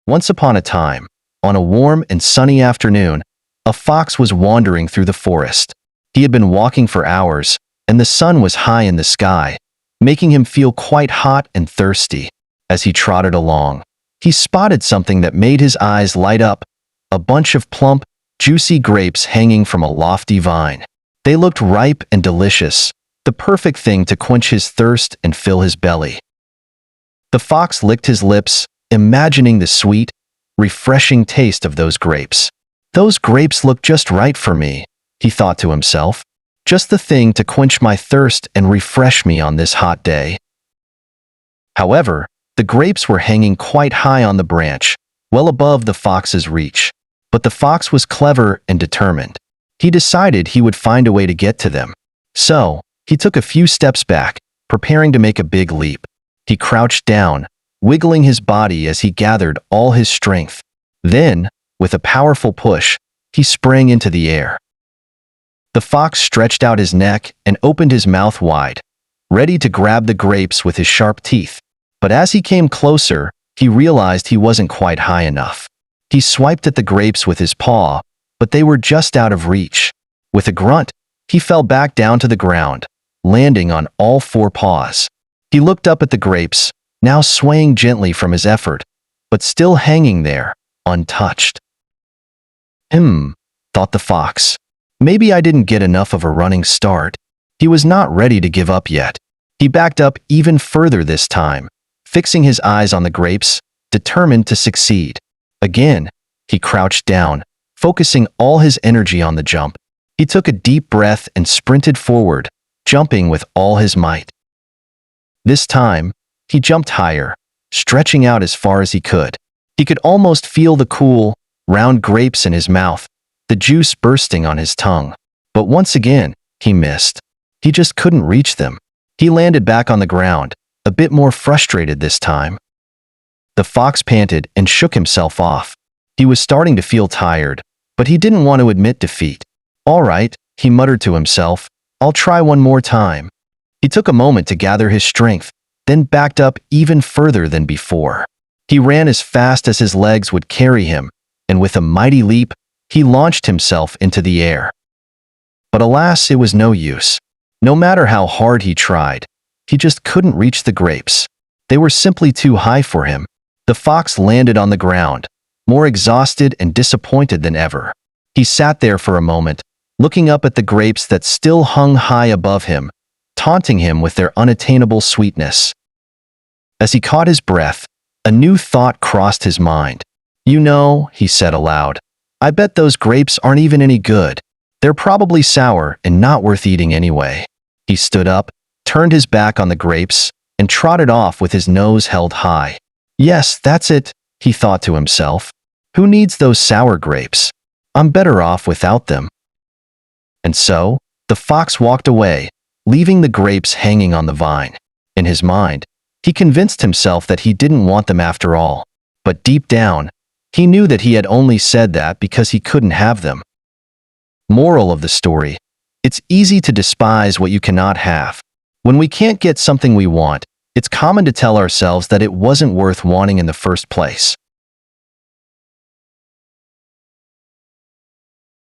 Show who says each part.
Speaker 1: Once upon a time, on a warm and sunny afternoon, a fox was wandering through the forest. He had been walking for hours, and the sun was high in the sky, making him feel quite hot and thirsty. As he trotted along, he spotted something that made his eyes light up: a bunch of plump, juicy grapes hanging from a lofty vine. They looked ripe and delicious, the perfect thing to quench his thirst and fill his belly. The fox licked his lips, imagining the sweet, refreshing taste of those grapes. "Those grapes look just right for me," he thought to himself. "Just the thing to quench my thirst and refresh me on this hot day." However, the grapes were hanging quite high on the branch, well above the fox's reach. But the fox was clever and determined. He decided he would find a way to get to them. So, he took a few steps back, preparing to make a big leap. He crouched down, wiggling his body as he gathered all his strength. Then, with a powerful push, he sprang into the air. The fox stretched out his neck and opened his mouth wide, ready to grab the grapes with his sharp teeth. But as he came closer, he realized he wasn't quite high enough. He swiped at the grapes with his paw, but they were just out of reach. With a grunt, he fell back down to the ground, landing on all four paws. He looked up at the grapes, now swaying gently from his effort, but still hanging there, untouched. Thought the fox. Maybe I didn't get enough of a running start. He was not ready to give up yet. He backed up even further this time, fixing his eyes on the grapes, determined to succeed. Again, he crouched down, focusing all his energy on the jump. He took a deep breath and sprinted forward, jumping with all his might. This time, he jumped higher, stretching out as far as he could. He could almost feel the cool, round grapes in his mouth, the juice bursting on his tongue. But once again, he missed. He just couldn't reach them. He landed back on the ground, a bit more frustrated this time. The fox panted and shook himself off. He was starting to feel tired, but he didn't want to admit defeat. "All right," he muttered to himself, "I'll try one more time." He took a moment to gather his strength, then backed up even further than before. He ran as fast as his legs would carry him, and with a mighty leap, he launched himself into the air. But alas, it was no use. No matter how hard he tried, he just couldn't reach the grapes. They were simply too high for him. The fox landed on the ground, more exhausted and disappointed than ever. He sat there for a moment, looking up at the grapes that still hung high above him, taunting him with their unattainable sweetness. As he caught his breath, a new thought crossed his mind. "You know," he said aloud, "I bet those grapes aren't even any good. They're probably sour and not worth eating anyway." He stood up, turned his back on the grapes, and trotted off with his nose held high. "Yes, that's it," he thought to himself. "Who needs those sour grapes? I'm better off without them." And so, the fox walked away, leaving the grapes hanging on the vine. In his mind, he convinced himself that he didn't want them after all. But deep down, he knew that he had only said that because he couldn't have them. Moral of the story: it's easy to despise what you cannot have. When we can't get something we want, it's common to tell ourselves that it wasn't worth wanting in the first place.